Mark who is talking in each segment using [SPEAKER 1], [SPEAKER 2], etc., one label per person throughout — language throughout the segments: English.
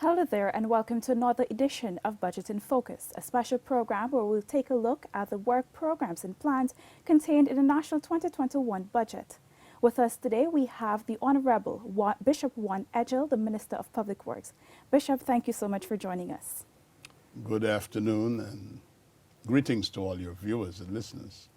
[SPEAKER 1] Hello there and welcome to another edition of Budget in Focus, a special program where we'll take a look at the work programs and plans contained in the National 2021 budget. With us today we have the Honorable Bishop Juan Edghill, the Minister of Public Works. Bishop, thank you so much for joining us.
[SPEAKER 2] Good afternoon and greetings to all your viewers and listeners.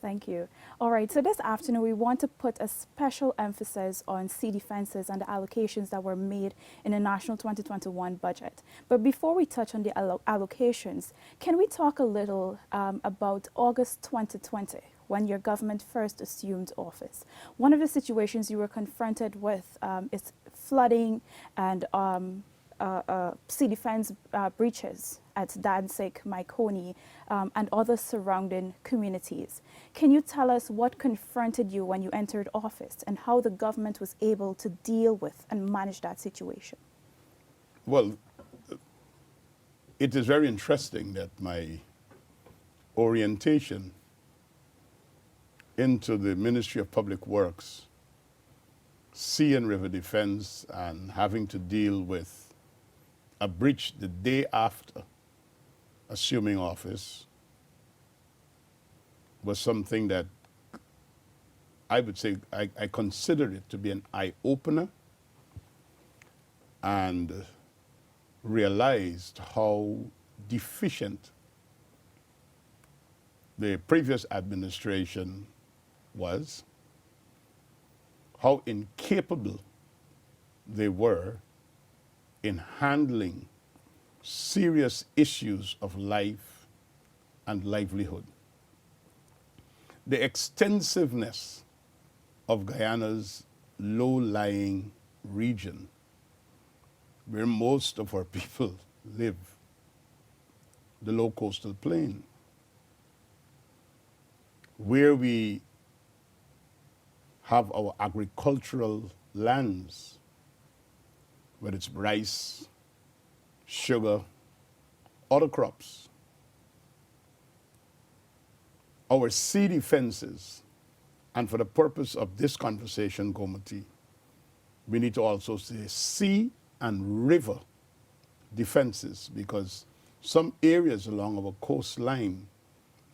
[SPEAKER 1] Thank you. All right, so this afternoon we want to put a special emphasis on sea defenses and the allocations that were made in the National 2021 budget. But before we touch on the allocations, can we talk a little about August 2020, when your government first assumed office? One of the situations you were confronted with is flooding and sea defense breaches at Danzig, Maikoni, and other surrounding communities. Can you tell us what confronted you when you entered office and how the government was able to deal with and manage that situation?
[SPEAKER 2] Well, it is very interesting that my orientation into the Ministry of Public Works, sea and river defense, and having to deal with a breach the day after assuming office was something that I would say I considered it to be an eye-opener and realized how deficient the previous administration was, how incapable they were in handling serious issues of life and livelihood. The extensiveness of Guyana's low-lying region, where most of our people live, the low coastal plain, where we have our agricultural lands, whether it's rice, sugar, other crops. Our sea defenses, and for the purpose of this conversation, Gomati, we need to also say sea and river defenses, because some areas along our coastline,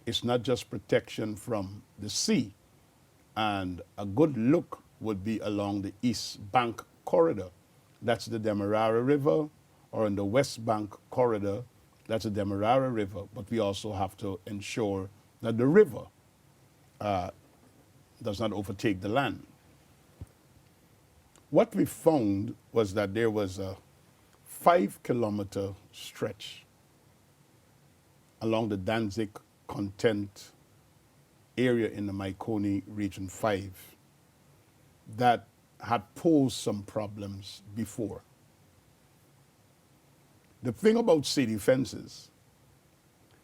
[SPEAKER 2] it's not just protection from the sea, and a good look would be along the East Bank corridor. That's the Demerara River, or in the West Bank corridor, that's the Demerara River, but we also have to ensure that the river does not overtake the land. What we found was that there was a 5-kilometer stretch along the Danzig content area in the Maikoni Region 5 that had posed some problems before. The thing about sea defenses,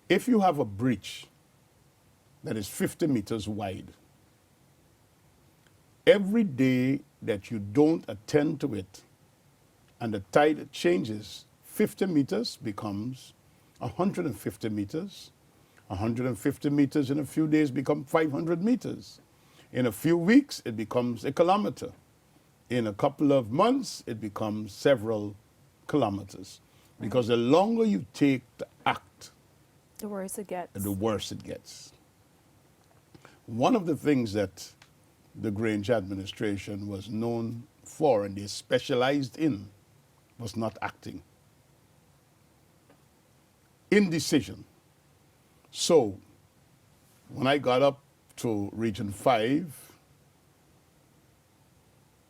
[SPEAKER 2] if you have a breach that is 50 meters wide, every day that you don't attend to it and the tide changes, 50 meters becomes 150 meters, 150 meters in a few days become 500 meters. In a few weeks, it becomes a kilometer. In a couple of months, it becomes several kilometers. Because the longer you take to act,
[SPEAKER 1] The worse it gets.
[SPEAKER 2] the worse it gets. One of the things that the Grange administration was known for and they specialized in was not acting. Indecision. So when I got up to Region 5,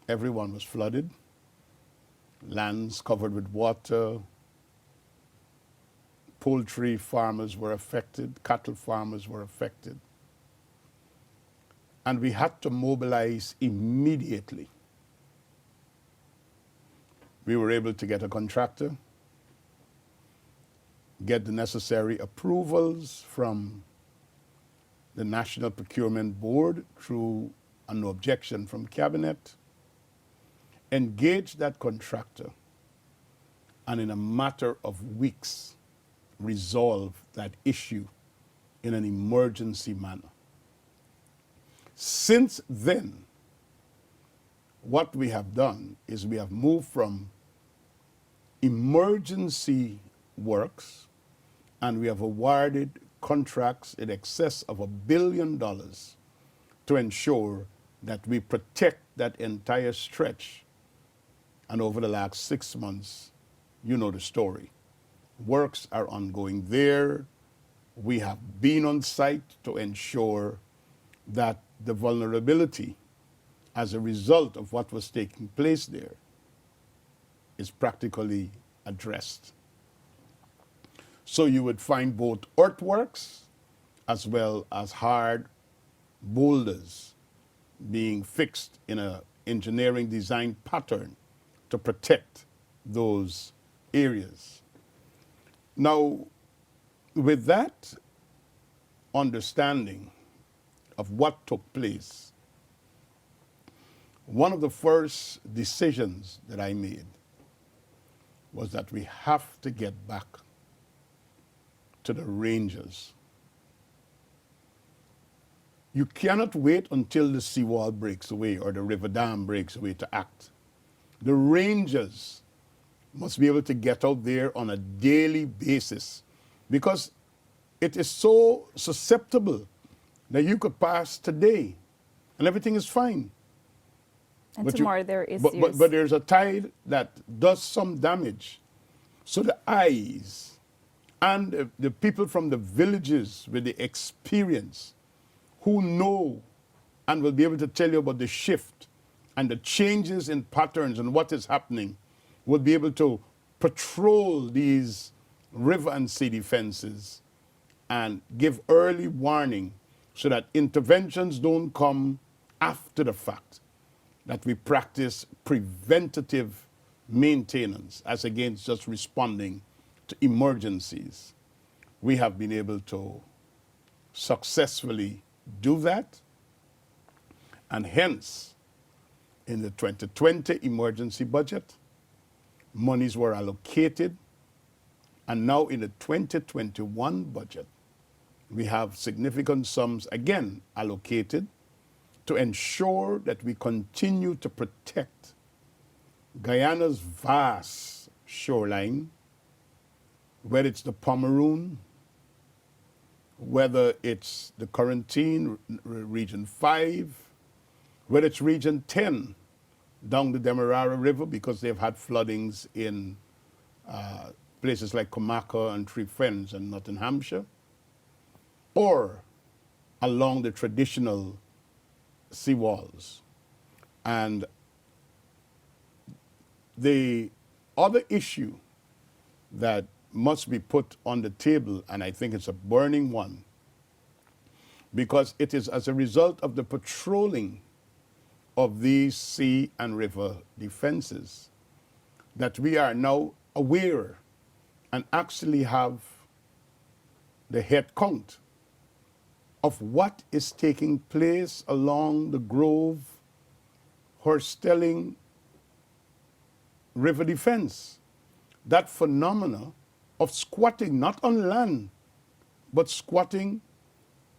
[SPEAKER 2] everyone was flooded, lands covered with water, poultry farmers were affected, cattle farmers were affected. And we had to mobilize immediately. We were able to get a contractor, get the necessary approvals from the National Procurement Board through a no objection from Cabinet, engage that contractor, and in a matter of weeks, resolve that issue in an emergency manner. Since then, what we have done is we have moved from emergency works, and we have awarded contracts in excess of $1 billion to ensure that we protect that entire stretch. And over the last 6 months, you know the story. Works are ongoing there. We have been on site to ensure that the vulnerability as a result of what was taking place there is practically addressed. So you would find both earthworks as well as hard boulders being fixed in an engineering design pattern to protect those areas. Now, with that understanding of what took place, one of the first decisions that I made was that we have to get back to the ranges. You cannot wait until the seawall breaks away or the river dam breaks away to act. The rangers must be able to get out there on a daily basis because it is so susceptible that you could pass today and everything is fine.
[SPEAKER 1] And
[SPEAKER 2] But
[SPEAKER 1] tomorrow there is
[SPEAKER 2] but there's a tide that does some damage. So the eyes and the people from the villages with the experience who know and will be able to tell you about the shift and the changes in patterns and what is happening will be able to patrol these river and sea defenses and give early warning so that interventions don't come after the fact, that we practice preventative maintenance as against just responding to emergencies. We have been able to successfully do that, and hence, in the 2020 emergency budget, monies were allocated, and now in the 2021 budget, we have significant sums again allocated to ensure that we continue to protect Guyana's vast shoreline, whether it's the Pomeroon, whether it's the Quarantine, Region 5, whether it's Region 10 down the Demerara River because they've had floodings in places like Comacca and Three Friends and Nottinghamshire, or along the traditional seawalls. And the other issue that must be put on the table, and I think it's a burning one, because it is as a result of the patrolling of these sea and river defenses that we are now aware and actually have the head count of what is taking place along the Grove, Horstelling River defense. That phenomena of squatting, not on land, but squatting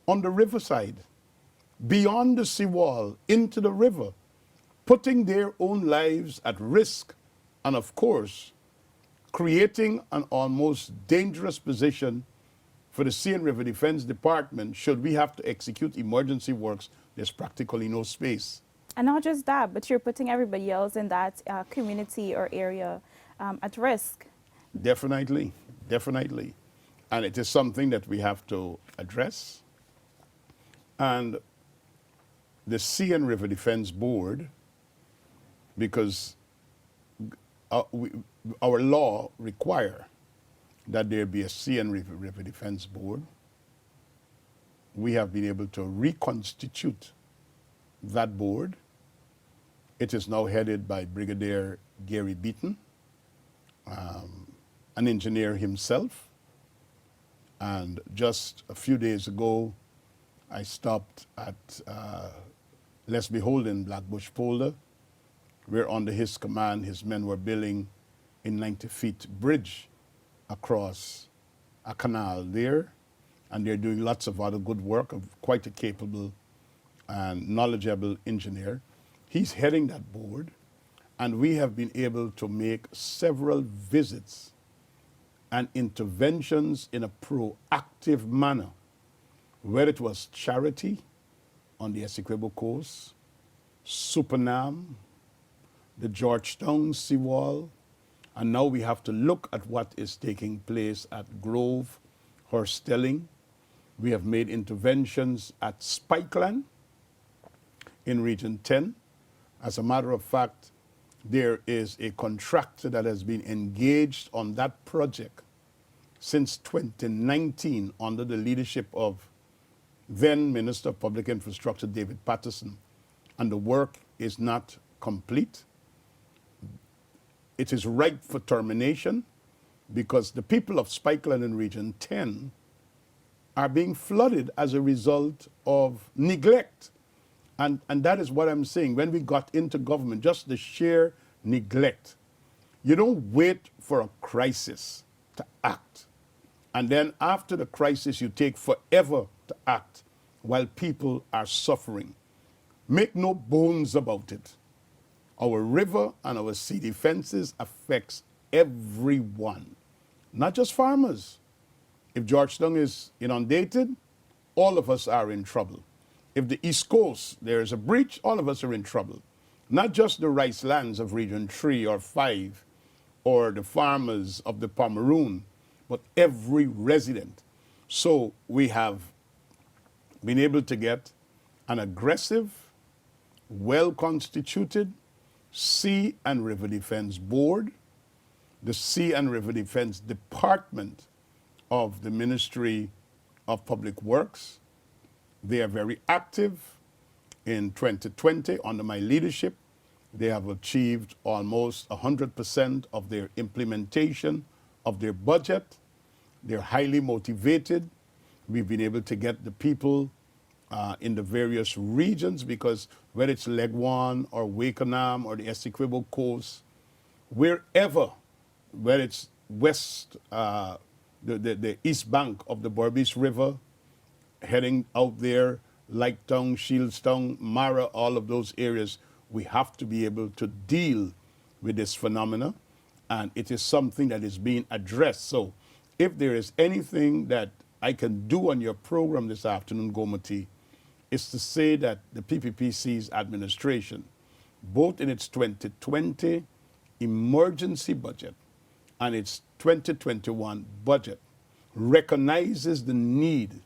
[SPEAKER 2] on the riverside, beyond the seawall, into the river, putting their own lives at risk, and of course, creating an almost dangerous position for the Sea and River Defense Department should we have to execute emergency works. There's practically no space.
[SPEAKER 1] And not just that, but you're putting everybody else in that community or area at risk.
[SPEAKER 2] Definitely, definitely. And it is something that we have to address. And the Sea and River Defense Board, because our law require that there be a Sea and River Defense Board, we have been able to reconstitute that board. It is now headed by Brigadier Gary Beaton, an engineer himself. And just a few days ago, I stopped at Les Beholden Blackbush Polder, where under his command, his men were building a 90-feet bridge across a canal there. And they're doing lots of other good work, of quite a capable and knowledgeable engineer. He's heading that board. And we have been able to make several visits and interventions in a proactive manner, whether it was charity on the Essequibo coast, Supernam, the Georgetown seawall, and now we have to look at what is taking place at Grove, Horstelling. We have made interventions at Spikeland in Region 10. As a matter of fact, there is a contractor that has been engaged on that project since 2019 under the leadership of then Minister of Public Infrastructure David Patterson, and the work is not complete. It is ripe for termination because the people of Spikeland in Region 10 are being flooded as a result of neglect. And that is what I'm saying. When we got into government, just the sheer neglect. You don't wait for a crisis to act. And then after the crisis, you take forever to act while people are suffering. Make no bones about it. Our river and our sea defenses affects everyone, not just farmers. If Georgetown is inundated, all of us are in trouble. If the East Coast, there is a breach, all of us are in trouble. Not just the rice lands of Region 3 or 5 or the farmers of the Pomeroon, but every resident. So we have been able to get an aggressive, well-constituted Sea and River Defense Board, the Sea and River Defense Department of the Ministry of Public Works. They are very active. In 2020, under my leadership, they have achieved almost 100% of their implementation of their budget. They're highly motivated. We've been able to get the people in the various regions because whether it's Legwan or Wakenham or the Essequibo Coast, wherever, whether it's west, the east bank of the Berbice River, heading out there, Lighttown, Shieldstown, Mara, all of those areas, we have to be able to deal with this phenomena, and it is something that is being addressed. So if there is anything that I can do on your program this afternoon, Gomati, is to say that the PPPC's administration, both in its 2020 emergency budget and its 2021 budget, recognizes the need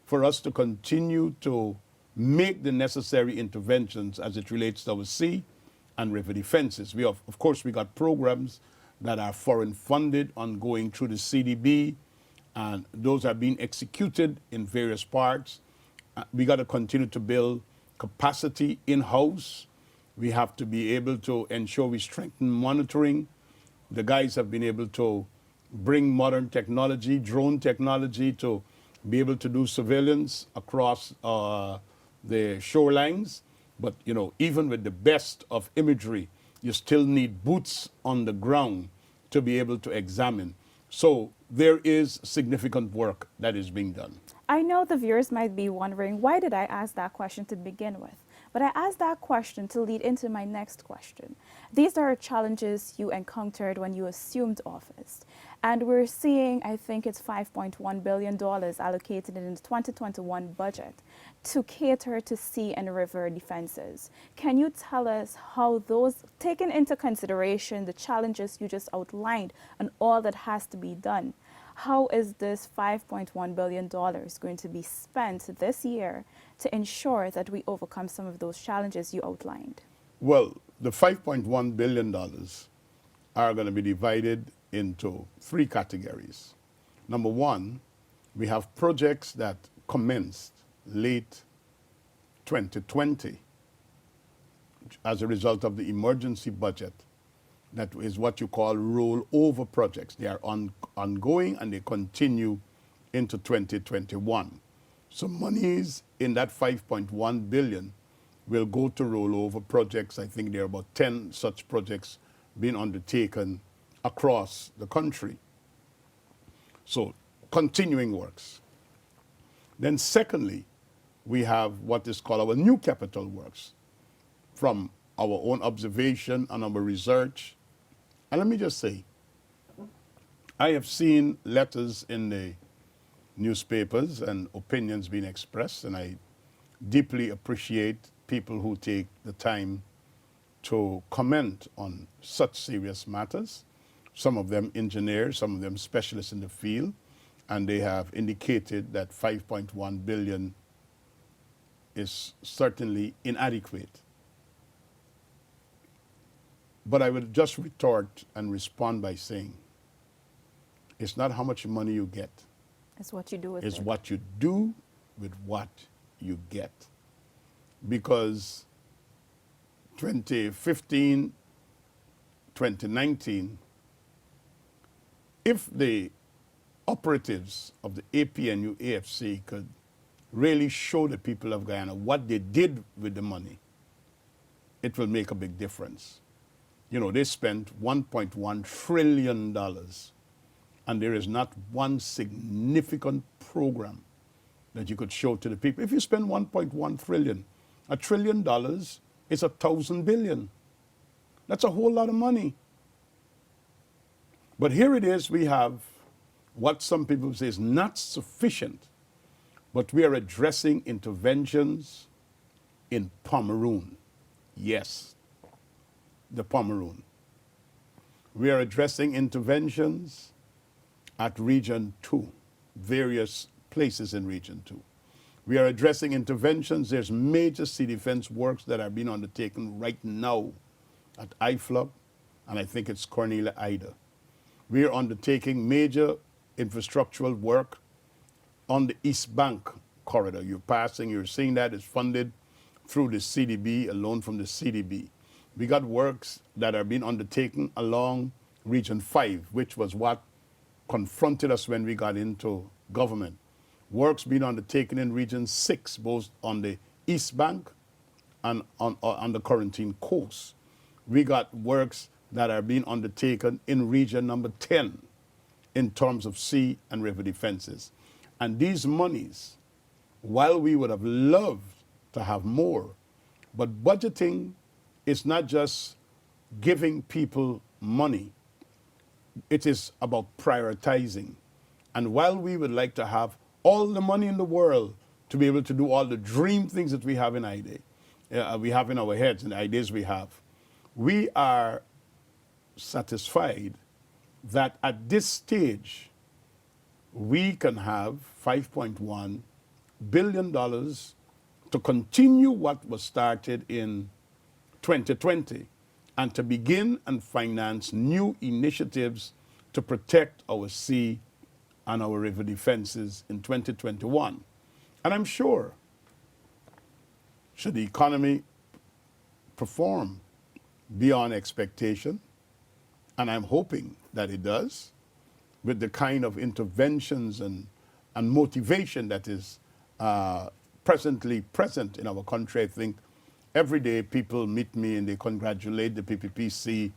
[SPEAKER 2] for us to continue to make the necessary interventions as it relates to our sea and river defenses. We have, of course, we got programs that are foreign funded ongoing through the CDB, and those are being executed in various parts. We got to continue to build capacity in-house. We have to be able to ensure we strengthen monitoring. The guys have been able to bring modern technology, drone technology, to be able to do surveillance across the shorelines. But, you know, even with the best of imagery, you still need boots on the ground to be able to examine. So there is significant work that is being done.
[SPEAKER 1] I know the viewers might be wondering, why did I ask that question to begin with? But I asked that question to lead into my next question. These are challenges you encountered when you assumed office. And we're seeing, I think it's $5.1 billion allocated in the 2021 budget to cater to sea and river defenses. Can you tell us how those, taking into consideration the challenges you just outlined and all that has to be done, how is this $5.1 billion going to be spent this year to ensure that we overcome some of those challenges you outlined?
[SPEAKER 2] Well, the $5.1 billion are going to be divided into three categories. Number one, we have projects that commenced late 2020 as a result of the emergency budget. That is what you call rollover projects. They are ongoing and they continue into 2021. So monies in that 5.1 billion will go to rollover projects. I think there are about 10 such projects being undertaken across the country. So continuing works. Then secondly, we have what is called our new capital works, from our own observation and our research. And let me just say, I have seen letters in the newspapers and opinions being expressed, and I deeply appreciate people who take the time to comment on such serious matters. Some of them engineers, some of them specialists in the field, and they have indicated that 5.1 billion is certainly inadequate. But I would just retort and respond by saying, it's not how much money you get,
[SPEAKER 1] It's what you do with
[SPEAKER 2] it's
[SPEAKER 1] it.
[SPEAKER 2] what you do with what you get. Because 2015, 2019, if the operatives of the APNU AFC could really show the people of Guyana what they did with the money, it will make a big difference. You know, they spent $1.1 trillion, and there is not one significant program that you could show to the people. If you spend 1.1 trillion, $1 trillion is 1,000 billion. That's a whole lot of money. But here it is, we have what some people say is not sufficient, but we are addressing interventions in Pomeroon. Yes, the Pomeroon. We are addressing interventions at Region 2, various places in Region 2. We are addressing interventions. There's major sea defense works that are being undertaken right now at IFLUG, and I think it's Cornelia Ida. We are undertaking major infrastructural work on the East Bank corridor. You're seeing that is funded through the CDB, a loan from the CDB. We got works that are being undertaken along Region 5, which was what confronted us when we got into government. Works being undertaken in Region 6, both on the East Bank and on the Quarantine Coast. We got works that are being undertaken in Region number 10 in terms of sea and river defenses. And these monies, while we would have loved to have more, but budgeting is not just giving people money. It is about prioritizing. And while we would like to have all the money in the world to be able to do all the dream things that we have in we have in our heads and the ideas we are satisfied that at this stage we can have $5.1 billion to continue what was started in 2020 and to begin and finance new initiatives to protect our sea and our river defenses in 2021. And I'm sure, should the economy perform beyond expectation, and I'm hoping that it does, with the kind of interventions and motivation that is presently present in our country, I think every day people meet me and they congratulate the PPPC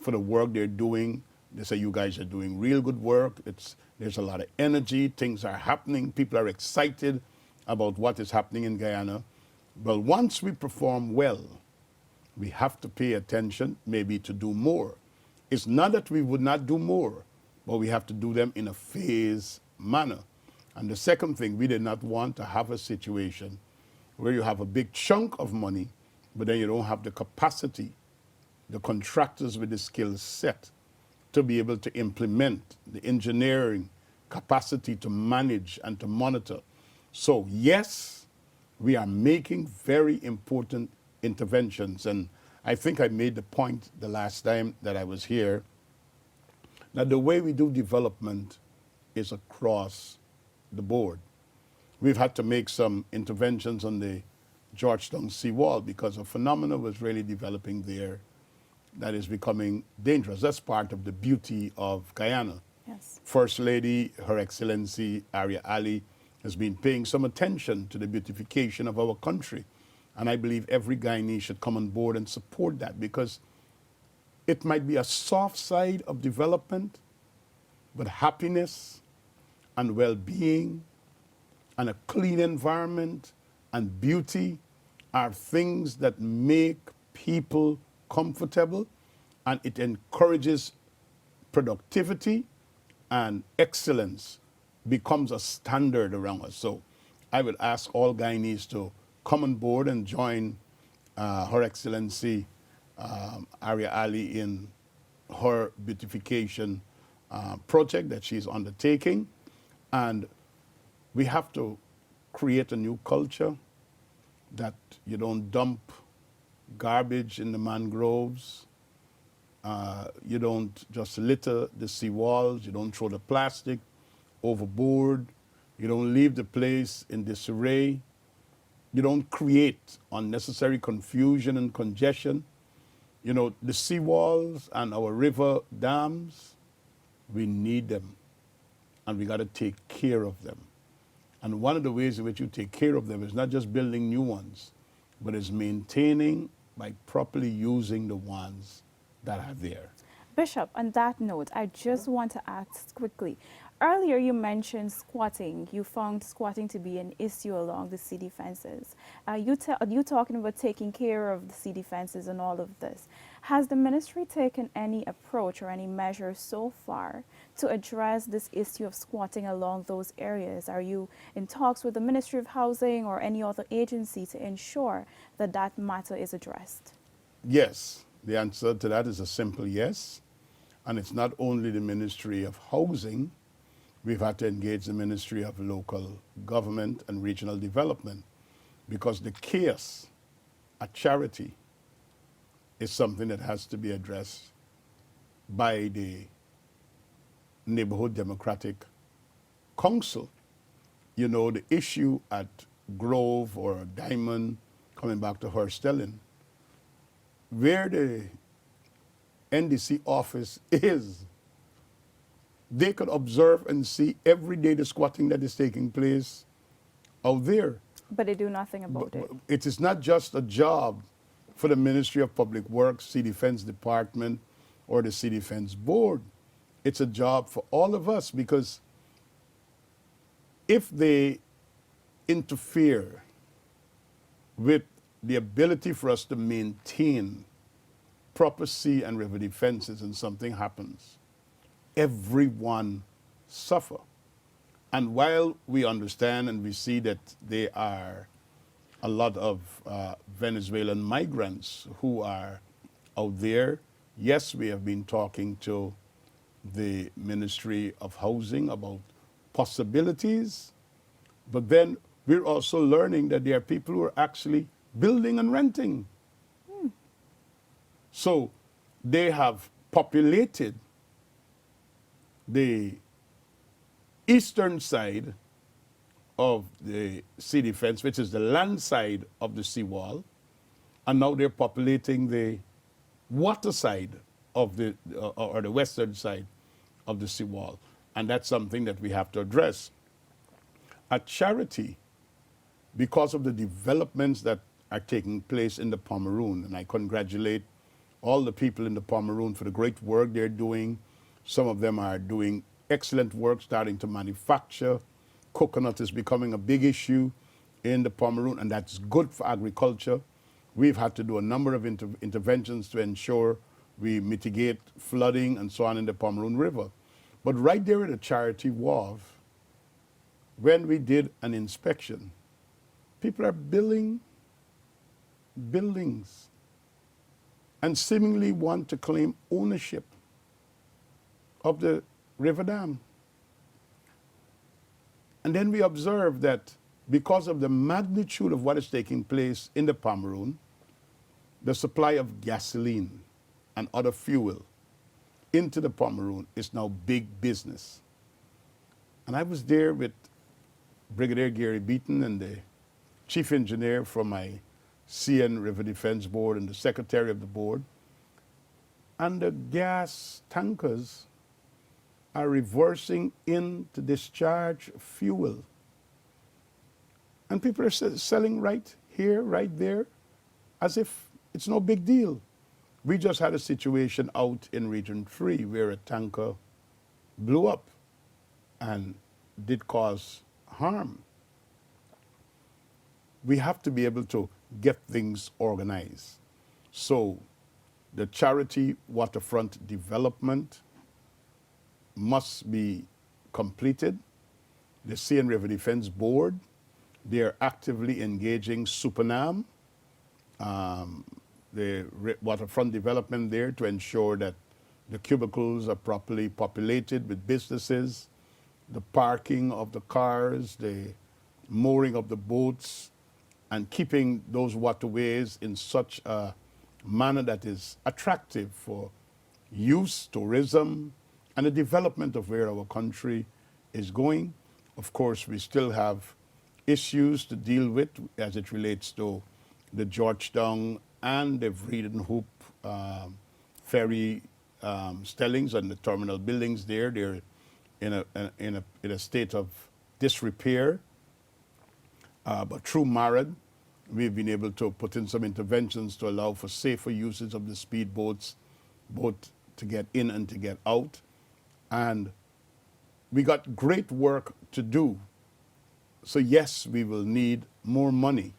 [SPEAKER 2] for the work they're doing. They say, you guys are doing real good work. There's a lot of energy. Things are happening. People are excited about what is happening in Guyana. But once we perform well, we have to pay attention, maybe to do more. It's not that we would not do more, but we have to do them in a phased manner. And the second thing, we did not want to have a situation where you have a big chunk of money, but then you don't have the capacity, the contractors with the skill set to be able to implement the engineering capacity to manage and to monitor. So yes, we are making very important interventions. And I think I made the point the last time that I was here, that the way we do development is across the board. We've had to make some interventions on the Georgetown seawall because a phenomenon was really developing there that is becoming dangerous. That's part of the beauty of Guyana.
[SPEAKER 1] Yes.
[SPEAKER 2] First Lady, Her Excellency Arya Ali, has been paying some attention to the beautification of our country. And I believe every Guyanese should come on board and support that, because it might be a soft side of development, but happiness and well-being and a clean environment and beauty are things that make people comfortable, and it encourages productivity, and excellence becomes a standard around us. So I would ask all Guyanese to come on board and join Her Excellency Arya Ali in her beautification project that she's undertaking. And we have to create a new culture that you don't dump garbage in the mangroves, you don't just litter the seawalls, you don't throw the plastic overboard, you don't leave the place in disarray, you don't create unnecessary confusion and congestion. You know, the seawalls and our river dams, we need them, and we got to take care of them. And one of the ways in which you take care of them is not just building new ones, but is maintaining by properly using the ones that are there.
[SPEAKER 1] Bishop, on that note, I just want to ask quickly. Earlier, you mentioned squatting. You found squatting to be an issue along the city fences. You talking about taking care of the city fences and all of this. Has the ministry taken any approach or any measures so far to address this issue of squatting along those areas? Are you in talks with the Ministry of Housing or any other agency to ensure that that matter is addressed?
[SPEAKER 2] Yes, the answer to that is a simple yes. And it's not only the Ministry of Housing. We've had to engage the Ministry of Local Government and Regional Development, because the chaos at Charity is something that has to be addressed by the Neighborhood Democratic Council. You know, the issue at Grove or Diamond, coming back to Herstelling, where the NDC office is, they could observe and see every day the squatting that is taking place out there.
[SPEAKER 1] But they do nothing about it.
[SPEAKER 2] It is not just a job for the Ministry of Public Works, City Defense Department, or the City Defense Board. It's a job for all of us, because if they interfere with the ability for us to maintain proper sea and river defenses and something happens, everyone suffer. And while we understand and we see that there are a lot of Venezuelan migrants who are out there, yes, we have been talking to the Ministry of Housing about possibilities, but then we're also learning that there are people who are actually building and renting. So they have populated the eastern side of the sea defense, which is the land side of the seawall, and now they're populating the water side of the, or the western side of the seawall. And that's something that we have to address. At Charity, because of the developments that are taking place in the Pomeroon, and I congratulate all the people in the Pomeroon for the great work they're doing. Some of them are doing excellent work, starting to manufacture. Coconut is becoming a big issue in the Pomeroon, and that's good for agriculture. We've had to do a number of interventions to ensure we mitigate flooding and so on in the Pomeroon River. But right there at the Charity Wharf, when we did an inspection, people are building buildings and seemingly want to claim ownership of the river dam. And then we observe that because of the magnitude of what is taking place in the Pomeroon, the supply of gasoline and other fuel into the Pomeroon is now big business. And I was there with Brigadier Gary Beaton and the chief engineer from my CN River Defense Board and the secretary of the board. And the gas tankers are reversing in to discharge fuel. And people are selling right here, right there, as if it's no big deal. We just had a situation out in Region 3 where a tanker blew up and did cause harm. We have to be able to get things organized. So the charity waterfront development must be completed. The Sea and River Defense Board, they are actively engaging Supernam, the waterfront development there, to ensure that the cubicles are properly populated with businesses, the parking of the cars, the mooring of the boats, and keeping those waterways in such a manner that is attractive for use, tourism, and the development of where our country is going. Of course, we still have issues to deal with as it relates to the Georgetown and the Vredenhoop ferry stellings and the terminal buildings there. They're in a state of disrepair. But through MARAD, we've been able to put in some interventions to allow for safer usage of the speedboats, both to get in and to get out. And we got great work to do. So yes, we will need more money,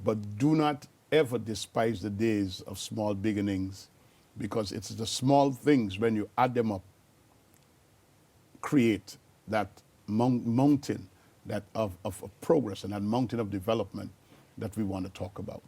[SPEAKER 2] but do not ever despise the days of small beginnings, because it's the small things, when you add them up, create that mountain that of progress and that mountain of development that we want to talk about.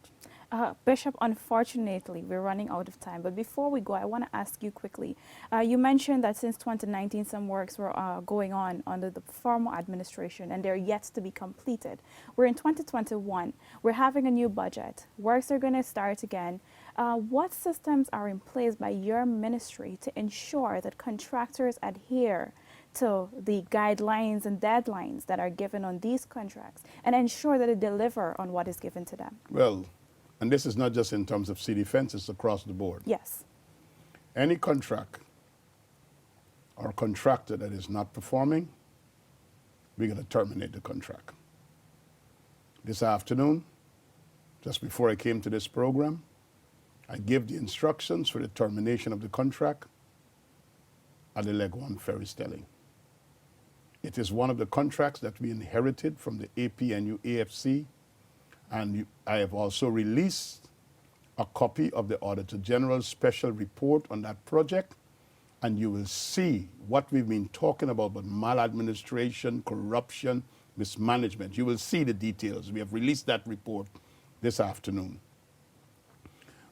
[SPEAKER 1] Bishop, unfortunately, we're running out of time. But before we go, I want to ask you quickly. You mentioned that since 2019, some works were going on under the former administration, and they're yet to be completed. We're in 2021. We're having a new budget. Works are going to start again. What systems are in place by your ministry to ensure that contractors adhere to the guidelines and deadlines that are given on these contracts and ensure that they deliver on what is given to them?
[SPEAKER 2] Well, and this is not just in terms of sea defense, it's across the board.
[SPEAKER 1] Yes.
[SPEAKER 2] Any contract or contractor that is not performing, we're going to terminate the contract. This afternoon, just before I came to this program, I gave the instructions for the termination of the contract at the Leg 1 ferry stelling. It is one of the contracts that we inherited from the APNU AFC, and I have also released a copy of the Auditor General's special report on that project, and you will see what we've been talking about maladministration, corruption, mismanagement. You will see the details. We have released that report this afternoon.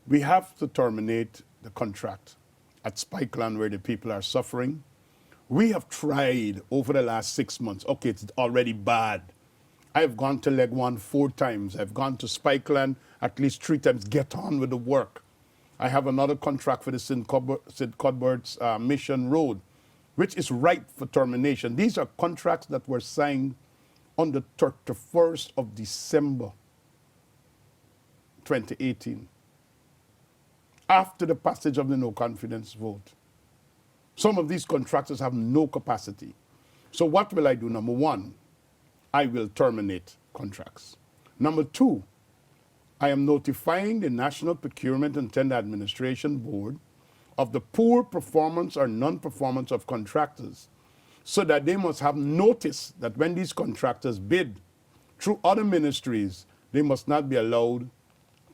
[SPEAKER 2] We have to terminate the contract at Spikeland where the people are suffering. We have tried over the last 6 months. Okay, it's already bad. I've gone to Leg 1 4 times. I've gone to Spikeland at least 3 times. Get on with the work. I have another contract for the St. Cuthbert's Mission Road, which is ripe for termination. These are contracts that were signed on the 31st of December 2018, after the passage of the no confidence vote. Some of these contractors have no capacity. So what will I do? Number one, I will terminate contracts. Number two, I am notifying the National Procurement and Tender Administration Board of the poor performance or non-performance of contractors, so that they must have notice that when these contractors bid through other ministries, they must not be allowed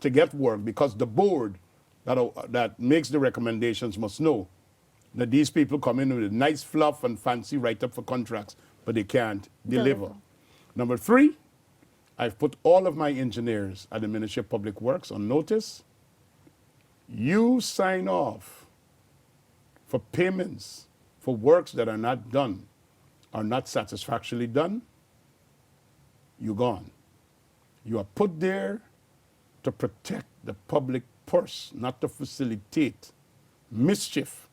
[SPEAKER 2] to get work, because the board that makes the recommendations must know that these people come in with nice fluff and fancy write-up for contracts, but they can't deliver. Number three, I've put all of my engineers at the Ministry of Public Works on notice. You sign off for payments for works that are not done, are not satisfactorily done, you're gone. You are put there to protect the public purse, not to facilitate mischief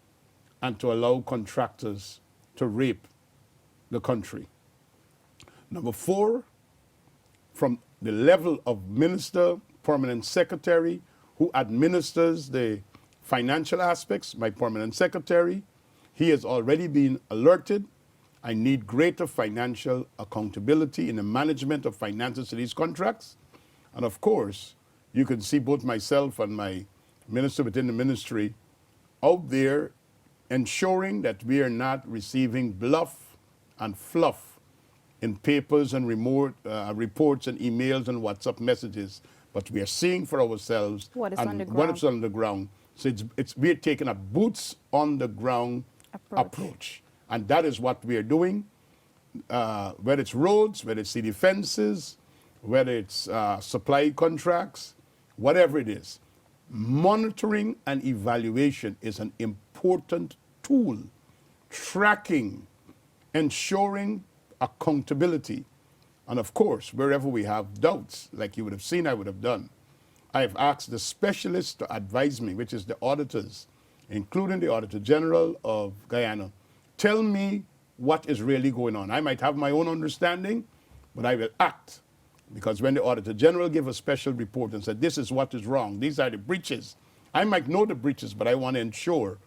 [SPEAKER 2] and to allow contractors to rape the country. Number four, from the level of minister, permanent secretary, who administers the financial aspects, my permanent secretary, he has already been alerted. I need greater financial accountability in the management of finances to these contracts. And of course, you can see both myself and my minister within the ministry out there ensuring that we are not receiving bluff and fluff in papers and reports and emails and WhatsApp messages, but we are seeing for ourselves
[SPEAKER 1] What is
[SPEAKER 2] and
[SPEAKER 1] on the
[SPEAKER 2] what
[SPEAKER 1] ground.
[SPEAKER 2] is on the ground. So we're taking a boots on the ground approach. And that is what we are doing, whether it's roads, whether it's city fences, whether it's supply contracts, whatever it is. Monitoring and evaluation is an important tool. Tracking, ensuring accountability. And of course, wherever we have doubts, like you would have seen I would have done, I have asked the specialists to advise me, which is the auditors, including the Auditor General of Guyana. Tell me what is really going on. I might have my own understanding, but I will act. Because when the Auditor General gave a special report and said, this is what is wrong, these are the breaches, I might know the breaches, but I want to ensure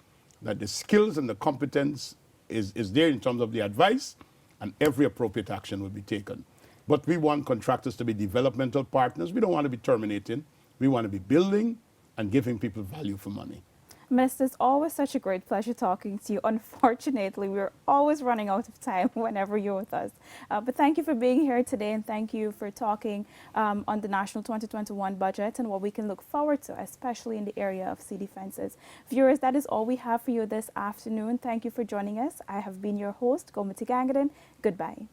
[SPEAKER 2] that the skills and the competence is there in terms of the advice, and every appropriate action will be taken. But we want contractors to be developmental partners. We don't want to be terminating. We want to be building and giving people value for money.
[SPEAKER 1] Minister, it's always such a great pleasure talking to you. Unfortunately, we're always running out of time whenever you're with us. But thank you for being here today, and thank you for talking on the National 2021 budget and what we can look forward to, especially in the area of sea defenses. Viewers, that is all we have for you this afternoon. Thank you for joining us. I have been your host, Gomati Gangadan. Goodbye.